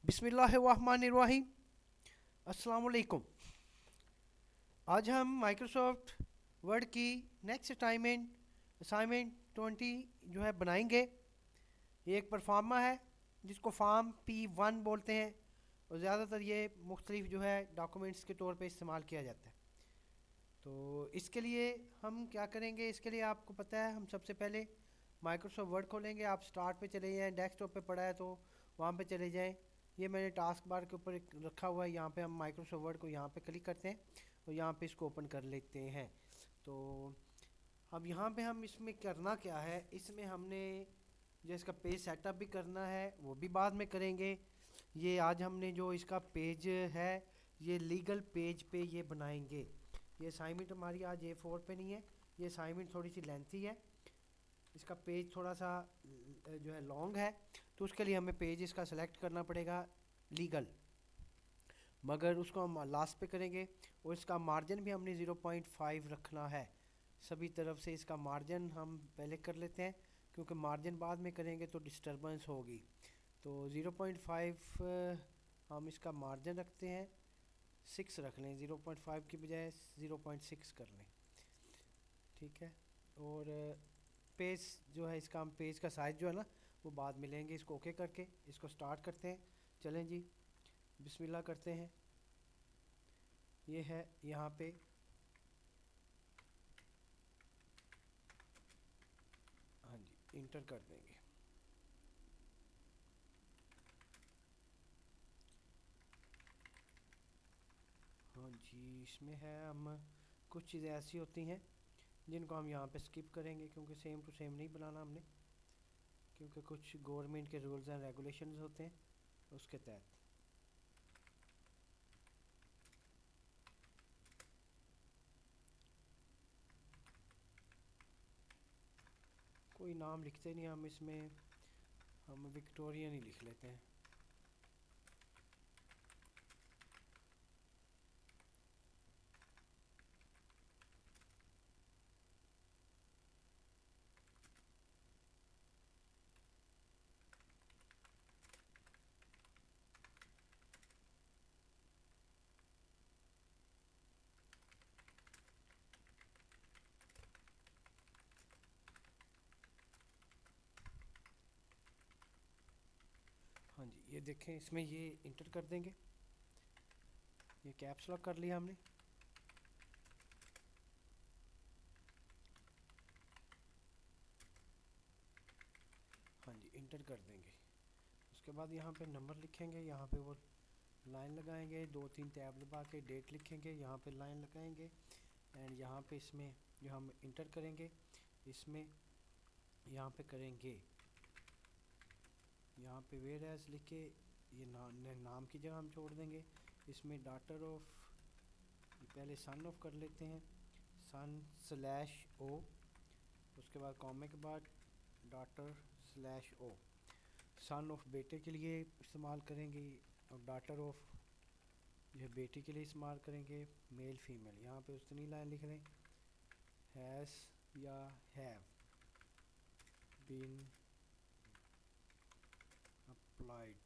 बिस्मिल्लाहिर्रहमानिर्रहीम। अस्सलाम वालेकुम। आज हम माइक्रोसॉफ्ट वर्ड की नेक्स्ट असाइनमेंट 20 जो है बनाएंगे। ये एक परफार्मा है जिसको फार्म P1 बोलते हैं और ज़्यादातर ये मुख्तलिफ जो है डॉक्यूमेंट्स के तौर पे इस्तेमाल किया जाता है। तो इसके लिए हम क्या करेंगे, इसके लिए आपको पता है हम सबसे पहले माइक्रोसॉफ्ट वर्ड खोलेंगे। आप स्टार्ट पे चले जाएं, डेस्कटॉप पे पड़ा है तो वहाँ पे चले जाएं। ये मैंने टास्क बार के ऊपर रखा हुआ है, यहाँ पे हम माइक्रोसॉफ्ट वर्ड को यहाँ पे क्लिक करते हैं और यहाँ पे इसको ओपन कर लेते हैं। तो अब यहाँ पे हम इसमें करना क्या है, इसमें हमने जो इसका पेज सेटअप भी करना है वो भी बाद में करेंगे। ये आज हमने जो इसका पेज है ये लीगल पेज पे ये बनाएंगे। ये असाइनमेंट हमारी आज A4 पे नहीं है, ये असाइनमेंट थोड़ी सी लेंथी है। इसका पेज थोड़ा सा जो है लॉन्ग है, तो उसके लिए हमें पेज इसका सेलेक्ट करना पड़ेगा लीगल, मगर उसको हम लास्ट पे करेंगे। और इसका मार्जिन भी हमने 0.5 रखना है। सभी तरफ से इसका मार्जिन हम पहले कर लेते हैं क्योंकि मार्जिन बाद में करेंगे तो डिस्टरबेंस होगी। तो 0.5 हम इसका मार्जिन रखते हैं, 6 रख लें, 0.5 की बजाय 0.6 कर लें, ठीक है। और पेज जो है इसका, हम पेज का साइज़ जो है ना वो बाद में लेंगे। इसको ओके करके इसको स्टार्ट करते हैं। चलें जी, बिस्मिल्लाह करते हैं। ये है यहाँ पे, हाँ जी, इंटर कर देंगे। हाँ जी, इसमें है हम कुछ चीज़ें ऐसी होती हैं जिनको हम यहाँ पे स्किप करेंगे क्योंकि सेम टू सेम नहीं बनाना हमने, क्योंकि कुछ गवर्नमेंट के रूल्स एंड रेगुलेशंस होते हैं उसके तहत। कोई नाम लिखते नहीं हम इसमें, हम विक्टोरियन ही लिख लेते हैं। हाँ जी, ये देखें, इसमें ये इंटर कर देंगे। ये कैप्स लॉक कर लिया हमने। हाँ जी, इंटर कर देंगे। उसके बाद यहाँ पे नंबर लिखेंगे, यहाँ पे वो लाइन लगाएंगे, 2-3 टैब दबा के डेट लिखेंगे, यहाँ पे लाइन लगाएंगे। एंड यहाँ पे इसमें जो हम इंटर करेंगे इसमें यहाँ पे करेंगे, यहाँ पे वेयर एज लिख के ये नाम की जगह हम छोड़ देंगे। इसमें डॉटर ऑफ, पहले सन ऑफ कर लेते हैं, सन/O। उसके बाद कॉमे के बाद डॉटर/O। सन ऑफ बेटे के लिए इस्तेमाल करेंगे और डॉटर ऑफ जो है बेटी के लिए इस्तेमाल करेंगे, मेल फीमेल। यहाँ पे उतनी लाइन लिख दें, हैज़ या have been applied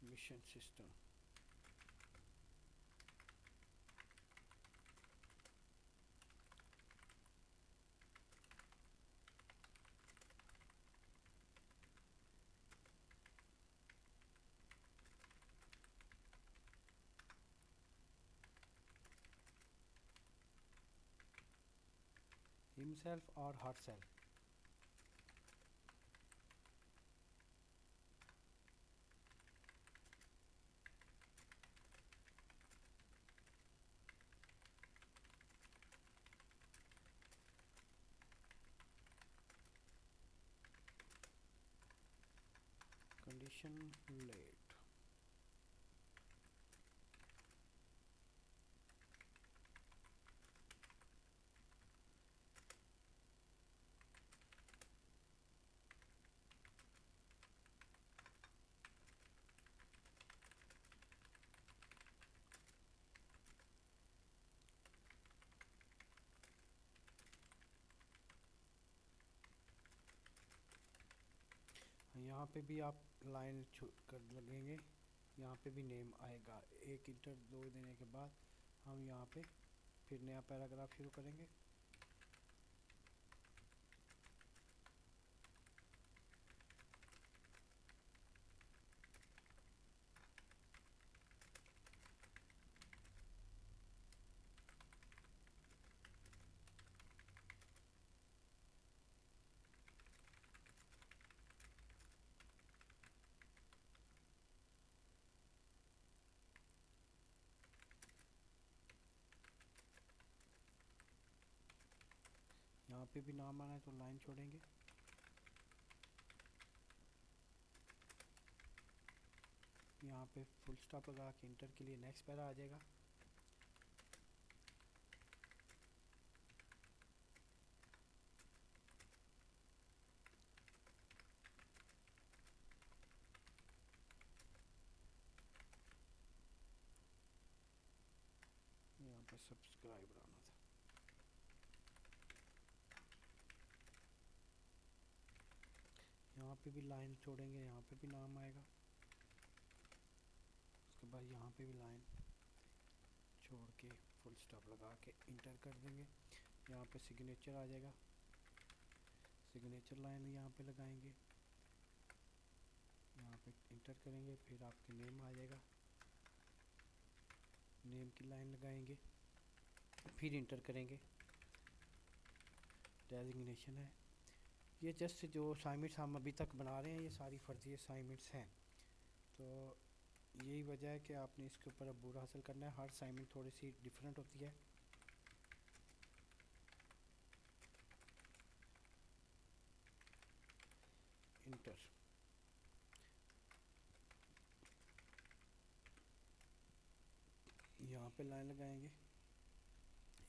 mission system. himself or herself। Condition late. यहाँ पे भी आप लाइन कर लगेंगे, यहाँ पे भी नेम आएगा। एक इंटर दो देने के बाद हम यहाँ पे फिर नया पैराग्राफ शुरू करेंगे। यहाँ पे भी नाम आना है तो लाइन छोड़ेंगे। यहाँ पे फुल स्टॉप लगा के इंटर के लिए नेक्स्ट पैरा आ जाएगा। यहाँ पे सब्सक्राइबर आना था। यहाँ पे भी लाइन छोड़ेंगे, यहाँ पे भी नाम आएगा। उसके बाद यहाँ पे भी लाइन छोड़ के फुल स्टॉप लगा के इंटर कर देंगे। यहाँ पे सिग्नेचर आ जाएगा, सिग्नेचर लाइन यहाँ पे लगाएंगे, यहाँ पे इंटर करेंगे, फिर आपके नेम आ जाएगा, नेम की लाइन लगाएंगे, फिर इंटर करेंगे। डेजिग्नेशन है। ये जस्ट जो असाइनमेंट्स हम अभी तक बना रहे हैं ये सारी फर्जी असाइनमेंट्स हैं, तो यही वजह है कि आपने इसके ऊपर अब बुरा हासिल करना है। हर असाइनमेंट थोड़ी सी डिफरेंट होती है। इंटर, यहाँ पे लाइन लगाएंगे,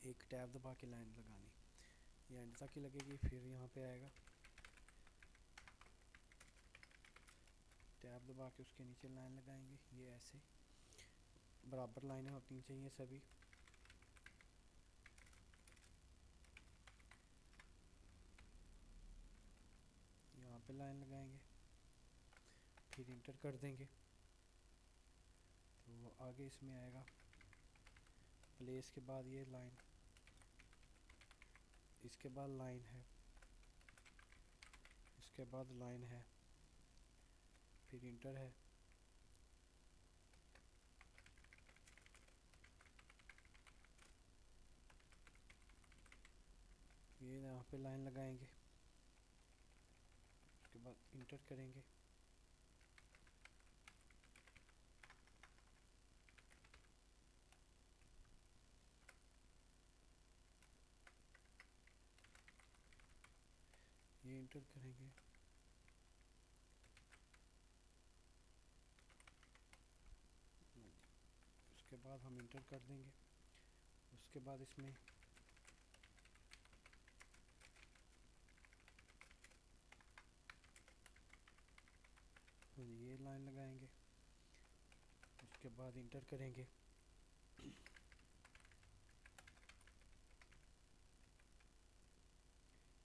एक टैब दबा के लाइन लगानी, ये एंड तक ही लगेगी। फिर यहाँ पे आएगा, टैब दबा के उसके नीचे लाइन लगाएंगे। ये ऐसे बराबर लाइनें होनी चाहिए सभी। यहाँ पे लाइन लगाएंगे, फिर इंटर कर देंगे। तो आगे इसमें आएगा प्लेस के बाद ये लाइन, इसके बाद लाइन है, इसके बाद लाइन है, फिर इंटर है। ये यहाँ पे लाइन लगाएंगे, उसके बाद इंटर करेंगे। ये इंटर करेंगे, उसके बाद हम इंटर कर देंगे। उसके बाद इसमें ये लाइन लगाएंगे, उसके बाद इंटर करेंगे।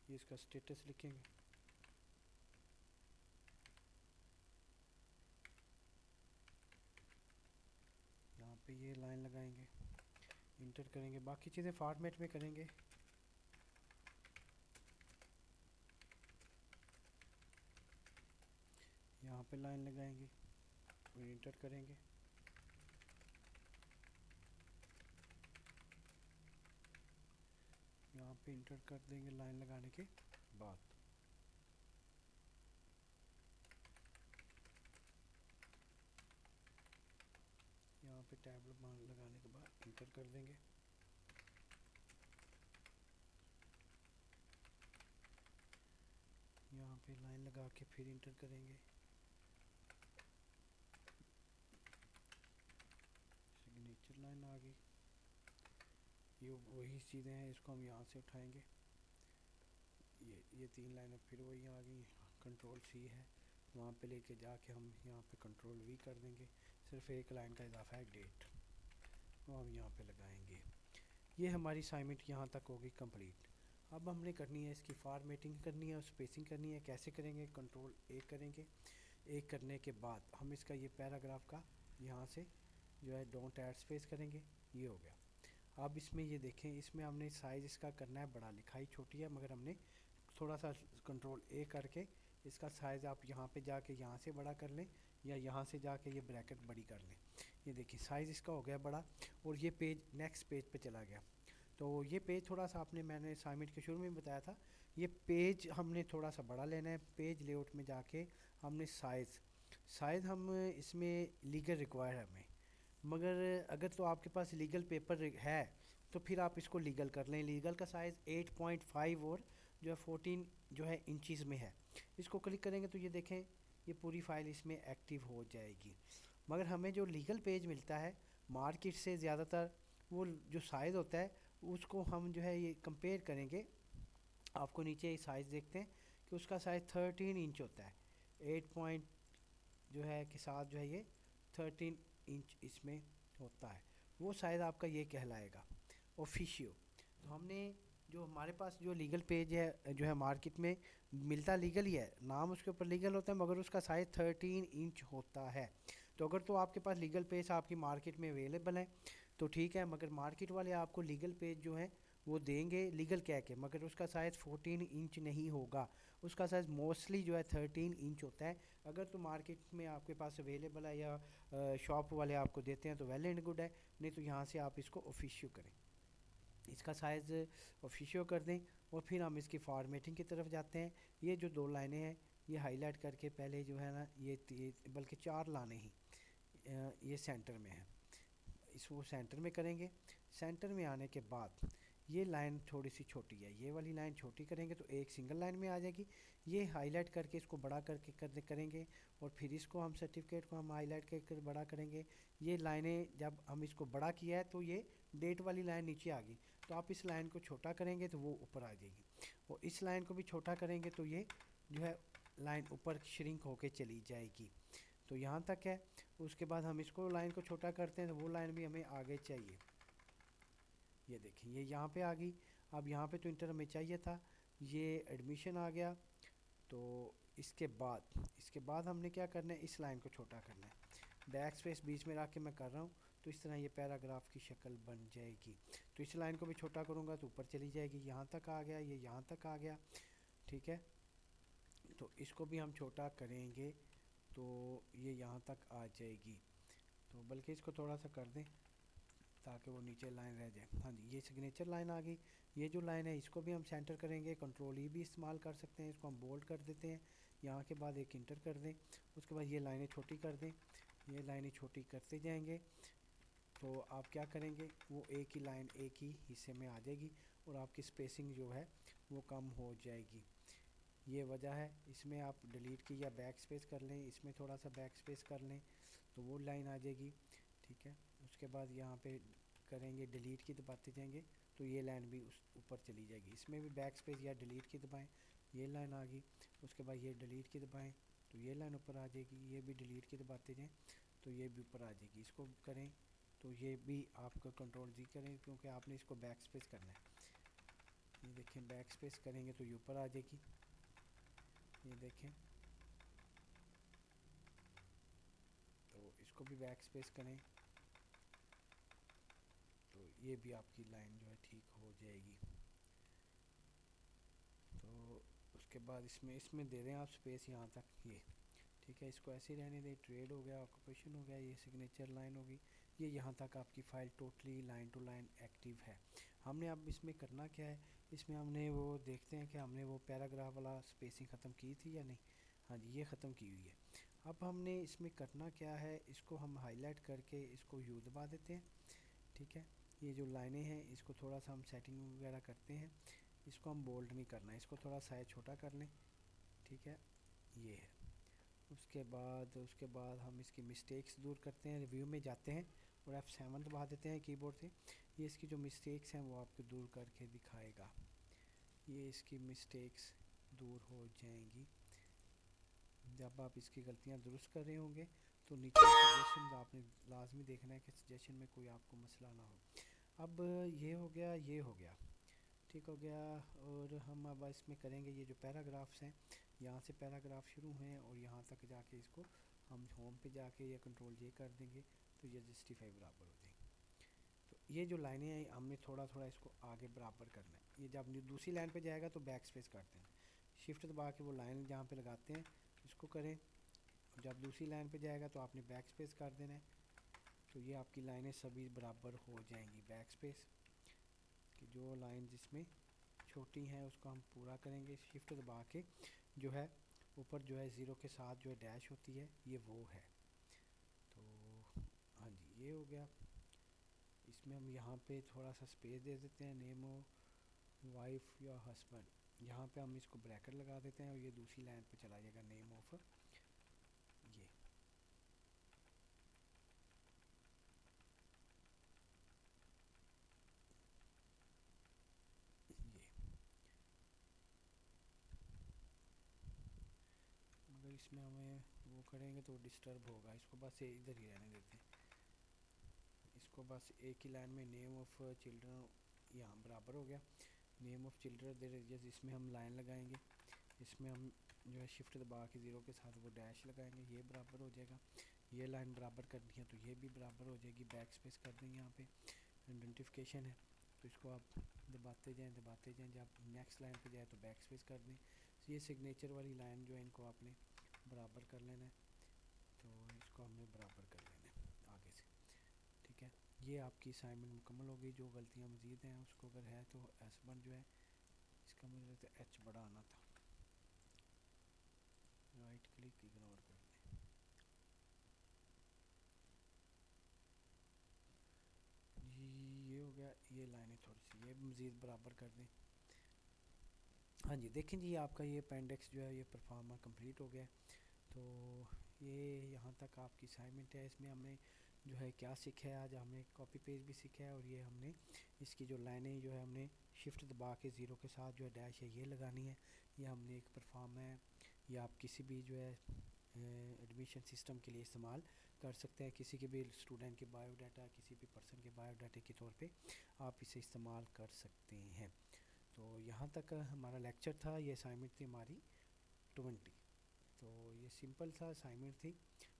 ये इसका स्टेटस लिखेंगे, यहाँ पे ये लाइन लगाएंगे, इंटर करेंगे। बाकी चीज़ें फॉर्मेट में करेंगे। यहाँ पे लाइन लगाएंगे, फिर इंटर करेंगे। यहाँ पे इंटर कर देंगे लाइन लगाने के बाद। यहाँ पे टैब लगाने के बाद इंटर कर देंगे। यहाँ पे लाइन लगा के फिर इंटर करेंगे। सिग्नेचर लाइन आ गई। ये वही चीज़ें हैं, इसको हम यहाँ से उठाएंगे। ये तीन लाइनें फिर वही आ गई। कंट्रोल सी है, वहाँ पे लेके जाके हम यहाँ पे कंट्रोल वी कर देंगे। सिर्फ एक लाइन का इजाफा है, डेट, वो हम यहाँ पे लगाएंगे। ये हमारी असाइनमेंट यहाँ तक होगी कंप्लीट। अब हमने करनी है इसकी फॉर्मेटिंग करनी है और स्पेसिंग करनी है। कैसे करेंगे? कंट्रोल ए करेंगे, एक करने के बाद हम इसका ये पैराग्राफ का यहाँ से जो है डोंट ऐड स्पेस करेंगे, ये हो गया। अब इसमें ये देखें, इसमें हमने साइज़ इसका करना है बड़ा, लिखाई छोटी है मगर हमने थोड़ा सा कंट्रोल ए करके इसका साइज़ आप यहाँ पे जाके यहाँ से बड़ा कर लें या यहाँ से जाके ये ब्रैकेट बड़ी कर लें। ये देखिए साइज़ इसका हो गया बड़ा और ये पेज नेक्स्ट पेज पे चला गया। तो ये पेज थोड़ा सा मैंने असाइनमेंट के शुरू में बताया था, ये पेज हमने थोड़ा सा बड़ा लेना है। पेज लेआउट में जाके हमने साइज़ हम इसमें लीगल रिक्वायर है हमें, मगर अगर तो आपके पास लीगल पेपर है तो फिर आप इसको लीगल कर लें। लीगल का साइज़ 8.5 और जो है 14 जो है इंचज़ में है। इसको क्लिक करेंगे तो ये देखें ये पूरी फाइल इसमें एक्टिव हो जाएगी। मगर हमें जो लीगल पेज मिलता है मार्केट से ज़्यादातर, वो जो साइज़ होता है उसको हम जो है ये कंपेयर करेंगे। आपको नीचे साइज़ देखते हैं कि उसका साइज़ 13 इंच होता है। 8 पॉइंट जो है के साथ जो है ये 13 इंच इसमें होता है, वो साइज़ आपका ये कहलाएगा ऑफिशियो। तो हमने जो हमारे पास जो लीगल पेज है जो है मार्केट में मिलता लीगल ही है, नाम उसके ऊपर लीगल होता है मगर उसका साइज़ 13 इंच होता है। तो अगर तो आपके पास लीगल पेज आपकी मार्केट में अवेलेबल है तो ठीक है, मगर मार्केट वाले आपको लीगल पेज जो है वो देंगे लीगल कह के, मगर उसका साइज़ 14 इंच नहीं होगा, उसका साइज़ मोस्टली जो है 13 इंच होता है। अगर तो मार्केट में आपके पास अवेलेबल है या शॉप वाले आपको देते हैं तो वेल एंड गुड है, नहीं तो यहाँ से आप इसको ऑफिशियो करें, इसका साइज़ ऑफिशियो कर दें। और फिर हम इसकी फॉर्मेटिंग की तरफ जाते हैं। ये जो दो लाइनें हैं ये हाईलाइट करके पहले जो है ना ये बल्कि चार लाने ही ये सेंटर में है, इसको सेंटर में करेंगे। सेंटर में आने के बाद ये लाइन थोड़ी सी छोटी है, ये वाली लाइन छोटी करेंगे तो एक सिंगल लाइन में आ जाएगी। ये हाईलाइट करके इसको बड़ा करके करेंगे और फिर इसको हम सर्टिफिकेट को हम हाईलाइट करके बड़ा करेंगे। ये लाइनें जब हम इसको बड़ा किया है तो ये डेट वाली लाइन नीचे आ गई, तो आप इस लाइन को छोटा करेंगे तो वो ऊपर आ जाएगी, और इस लाइन को भी छोटा करेंगे तो ये जो है लाइन ऊपर श्रिंक होके चली जाएगी। तो यहाँ तक है। उसके बाद हम इसको लाइन को छोटा करते हैं तो वो लाइन भी हमें आगे चाहिए। ये देखें ये यहाँ पे आ गई। अब यहाँ पे तो इंटर हमें चाहिए था, ये एडमिशन आ गया। तो इसके बाद हमने क्या करना है, इस लाइन को छोटा करना है। बैक स्पेस बीच में रख के मैं कर रहा हूँ तो इस तरह ये पैराग्राफ की शक्ल बन जाएगी। तो इस लाइन को भी छोटा करूँगा तो ऊपर चली जाएगी, यहाँ तक आ गया, ये यहाँ तक आ गया। ठीक है, तो इसको भी हम छोटा करेंगे तो ये यहाँ तक आ जाएगी। तो बल्कि इसको थोड़ा सा कर दें ताकि वो नीचे लाइन रह जाए। हाँ जी, ये सिग्नेचर लाइन आ गई। ये जो लाइन है इसको भी हम सेंटर करेंगे, कंट्रोल ई भी इस्तेमाल कर सकते हैं, इसको हम बोल्ड कर देते हैं। यहाँ के बाद एक इंटर कर दें, उसके बाद ये लाइनें छोटी कर दें, ये लाइनें छोटी करते जाएंगे। तो आप क्या करेंगे, वो एक ही लाइन एक ही हिस्से में आ जाएगी और आपकी स्पेसिंग जो है वो कम हो जाएगी। ये वजह है। इसमें आप डिलीट की या बैक स्पेस कर लें, इसमें थोड़ा सा बैक स्पेस कर लें तो वो लाइन आ जाएगी। ठीक है, उसके बाद यहाँ पे करेंगे डिलीट की दबाते जाएंगे तो ये लाइन भी उस ऊपर चली जाएगी। इसमें भी बैक स्पेस या डिलीट की दबाएं, ये लाइन आ गई। उसके बाद ये डिलीट की दबाएं तो ये लाइन ऊपर आ जाएगी, ये भी डिलीट की दबाते जाएं तो ये भी ऊपर आ जाएगी। इसको करें तो ये भी आपका कंट्रोल जी करें क्योंकि आपने इसको बैक स्पेस करना है। ये देखें बैक स्पेस करेंगे तो ये ऊपर आ जाएगी। ये देखें, तो इसको भी बैक स्पेस करें तो ये भी आपकी लाइन जो है ठीक हो जाएगी। तो उसके बाद इसमें इसमें दे दें आप स्पेस यहाँ तक, ये ठीक है। इसको ऐसे ही रहने दें। ट्रेड हो गया, ऑक्यूपेशन हो गया, ये सिग्नेचर लाइन होगी, ये यहाँ तक आपकी file totally line to line active है। हमने अब इसमें करना क्या है, इसमें हमने वो देखते हैं कि हमने वो पैराग्राफ वाला स्पेसिंग ख़त्म की थी या नहीं। हाँ जी, ये ख़त्म की हुई है। अब हमने इसमें करना क्या है, इसको हम हाईलाइट करके इसको यू दबा देते हैं। ठीक है, ये जो लाइनें हैं इसको थोड़ा सा हम सेटिंग वगैरह करते हैं। इसको हम बोल्ड नहीं करना है, इसको थोड़ा साइज छोटा कर लें। ठीक है, ये है। उसके बाद हम इसकी मिस्टेक्स दूर करते हैं, रिव्यू में जाते हैं और F7 दबा देते हैं कीबोर्ड से। ये इसकी जो मिस्टेक्स हैं वो आपको दूर करके दिखाएगा। ये इसकी मिस्टेक्स दूर हो जाएंगी जब आप इसकी गलतियां दुरुस्त कर रहे होंगे। तो नीचे सजेशन आपने लाजमी देखना है कि सजेशन में कोई आपको मसला ना हो। अब ये हो गया, ये हो गया, ठीक हो गया। और हम अब इसमें करेंगे ये जो पैराग्राफ्स हैं यहाँ से पैराग्राफ शुरू हैं और यहाँ तक जाके इसको हम होम पे जाके या कंट्रोल जे कर देंगे तो ये जस्टिफाई बराबर हो जाएंगे। तो ये जो लाइनें हैं हमने थोड़ा थोड़ा इसको आगे बराबर करना है। ये जब दूसरी लाइन पे जाएगा तो बैक स्पेस करते हैं, शिफ्ट दबा के वो लाइन जहाँ पे लगाते हैं इसको करें। जब दूसरी लाइन पे जाएगा तो आपने बैक स्पेस कर देना है। तो ये आपकी लाइनें सभी बराबर हो जाएंगी। बैक स्पेस कि जो लाइन जिसमें छोटी हैं उसको हम पूरा करेंगे, शिफ्ट दबा के जो है ऊपर जो है ज़ीरो के साथ जो है डैश होती है ये वो है। तो हाँ जी ये हो गया। इसमें हम यहाँ पे थोड़ा सा स्पेस दे देते हैं, नेम ऑफ वाइफ या हस्बैंड, यहाँ पे हम इसको ब्रैकेट लगा देते हैं और ये दूसरी लाइन पे चला जाएगा नेम ऑफ ये। ये मगर इसमें हमें वो करेंगे तो डिस्टर्ब होगा, इसको बस इधर ही रहने देते हैं। इसको बस एक ही लाइन में नेम ऑफ चिल्ड्रन यहाँ बराबर हो गया। नेम ऑफ चिल्ड्रन देर जैसे इसमें हम लाइन लगाएंगे, इसमें हम जो है शिफ्ट दबा के ज़ीरो के साथ वो डैश लगाएंगे, ये बराबर हो जाएगा। ये लाइन बराबर करनी है तो ये भी बराबर हो जाएगी। बैक स्पेस कर देंगे, यहाँ पे आइडेंटिफिकेशन है तो इसको आप दबाते जाएँ, जब नेक्स्ट लाइन पे जाए तो बैक स्पेस कर दें। तो ये सिग्नेचर वाली लाइन जो है इनको आपने बराबर कर लेना है, तो इसको हमने बराबर कर लेना है आगे से। ठीक है, ये आपकी असाइनमेंट मुकम्मल हो गई। जो गलतियाँ मज़ीद हैं उसको अगर है तो हस्बैंड जो है इसका मुझे लगता है एच बड़ा आना था, राइट क्लिक इग्नोर कर दें। जी ये हो गया। ये लाइनें थोड़ी सी ये मज़ीद बराबर कर दें। हाँ जी देखें जी आपका ये अपेंडिक्स जो है ये परफॉर्मा कंप्लीट हो गया। तो ये यहाँ तक आपकी असाइनमेंट है। इसमें हमने जो है क्या सीखा है, आज हमने कॉपी पेज भी सीखा है और ये हमने इसकी जो लाइनें जो है हमने शिफ्ट दबा के ज़ीरो के साथ जो है डैश है ये लगानी है। ये हमने एक परफॉर्म है, या आप किसी भी जो है एडमिशन सिस्टम के लिए इस्तेमाल कर सकते हैं। किसी के भी स्टूडेंट के बायोडाटा, किसी भी पर्सन के बायोडाटा के तौर पे आप इसे इस्तेमाल कर सकते हैं। तो यहाँ तक हमारा लेक्चर था। ये असाइनमेंट थी हमारी 20। तो ये सिंपल सा असाइनमेंट थी,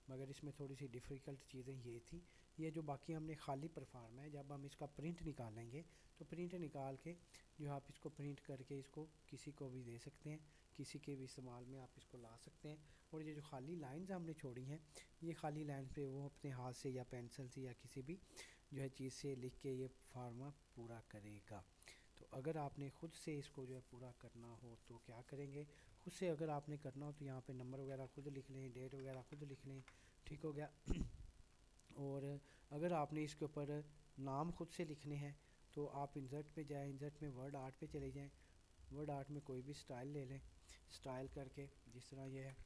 मगर इसमें थोड़ी सी डिफ़िकल्ट चीज़ें ये थी। ये जो बाकी हमने खाली परफॉर्म है, जब हम इसका प्रिंट निकालेंगे तो प्रिंट निकाल के जो आप इसको प्रिंट करके इसको किसी को भी दे सकते हैं, किसी के भी इस्तेमाल में आप इसको ला सकते हैं। और ये जो खाली लाइंस हमने छोड़ी हैं, ये खाली लाइन पे वो अपने हाथ से या पेंसिल से या किसी भी जो है चीज़ से लिख के ये फार्मा पूरा करेगा। तो अगर आपने ख़ुद से इसको जो है पूरा करना हो तो क्या करेंगे, खुद से अगर आपने करना हो तो यहाँ पे नंबर वगैरह खुद लिख लें, डेट वगैरह खुद लिख लें। ठीक हो गया। और अगर आपने इसके ऊपर नाम खुद से लिखने हैं तो आप इंसर्ट पे जाएं, इंसर्ट में वर्ड आर्ट पे चले जाएं, वर्ड आर्ट में कोई भी स्टाइल ले लें, स्टाइल करके जिस तरह ये है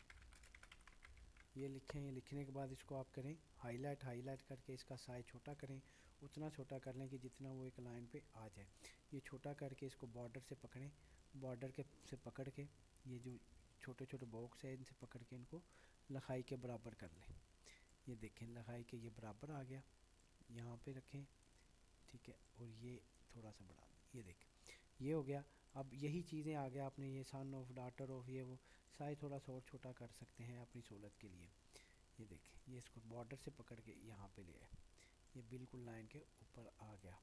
ये लिखें। ये लिखने के बाद इसको आप करें हाईलाइट, हाईलाइट करके इसका साइज छोटा करें, उतना छोटा कर लें कि जितना वो एक लाइन पे आ जाए। ये छोटा करके इसको बॉर्डर से पकड़ें, बॉर्डर के से पकड़ के ये जो छोटे छोटे बॉक्स है इनसे पकड़ के इनको लिखाई के बराबर कर लें। ये देखें लिखाई के ये बराबर आ गया, यहाँ पे रखें। ठीक है, और ये थोड़ा सा बढ़ा दें, ये देखें ये हो गया। अब यही चीज़ें आ गया, आपने ये सन ऑफ, डाटर ऑफ, ये वो साइज थोड़ा सा और छोटा कर सकते हैं अपनी सहूलत के लिए। ये देखें ये इसको बॉर्डर से पकड़ के यहाँ पे ले आए, ये बिल्कुल लाइन के ऊपर आ गया।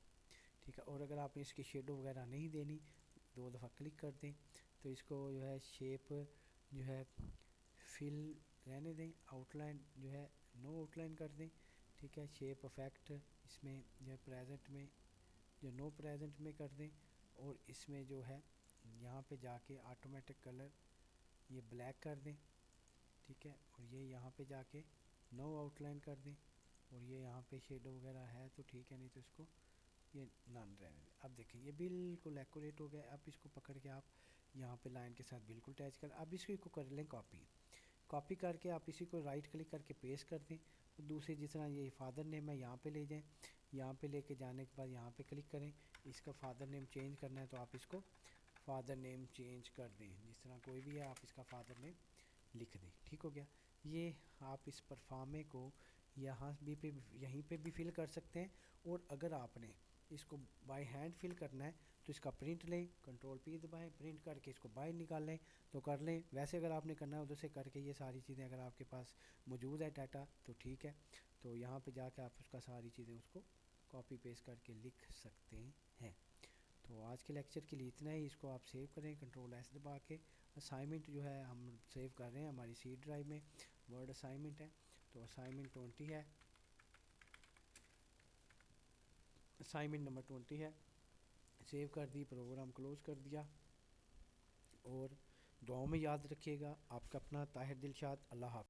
ठीक है, और अगर आपने इसकी शेडो वगैरह नहीं देनी, दो दफ़ा क्लिक कर दें तो इसको जो है शेप जो है फिल रहने दें, आउटलाइन जो है नो आउटलाइन कर दें। ठीक है, शेप इफेक्ट इसमें जो है प्रेजेंट में जो नो प्रेजेंट में कर दें, और इसमें जो है यहाँ पे जाके ऑटोमेटिक कलर ये ब्लैक कर दें। ठीक है, और ये यहाँ पे जाके नो आउटलाइन कर दें, और ये यहाँ पे शेडो वगैरह है तो ठीक है, नहीं तो इसको ये नन रहने दें। अब देखें ये बिल्कुल एक्यूरेट हो गया। अब इसको पकड़ के आप यहाँ पे लाइन के साथ बिल्कुल अटैच कर, अब इसको कर लें कॉपी। कॉपी करके आप इसी को राइट क्लिक करके पेस्ट कर दें। दूसरी जिस तरह ये फादर नेम है यहाँ पे ले जाएं, यहाँ पे लेके जाने के बाद यहाँ पे क्लिक करें, इसका फादर नेम चेंज करना है तो आप इसको फादर नेम चेंज कर दें, जिस तरह कोई भी है आप इसका फादर नेम लिख दें। ठीक हो गया। ये आप इस परफॉर्मे को यहाँ भी पे यहीं पे भी फिल कर सकते हैं। और अगर आपने इसको बाय हैंड फिल करना है तो इसका प्रिंट लें, कंट्रोल P दबाएं, प्रिंट करके इसको बाहर निकाल लें तो कर लें। वैसे अगर आपने करना है उधर से करके ये सारी चीज़ें अगर आपके पास मौजूद है डाटा तो ठीक है। तो यहाँ पे जाके आप उसका सारी चीज़ें उसको कॉपी पेस्ट करके लिख सकते हैं। तो आज के लेक्चर के लिए इतना ही। इसको आप सेव करें कंट्रोल S दबा के। असाइनमेंट जो है हम सेव कर रहे हैं हमारी सी ड्राइव में, वर्ड असाइनमेंट है। तो असाइनमेंट 20 है, असाइनमेंट नंबर 20 है। सेव कर दी, प्रोग्राम क्लोज कर दिया। और दुआओं में याद रखिएगा। आपका अपना ताहिर दिलशाद। अल्लाह हाफ़िज़।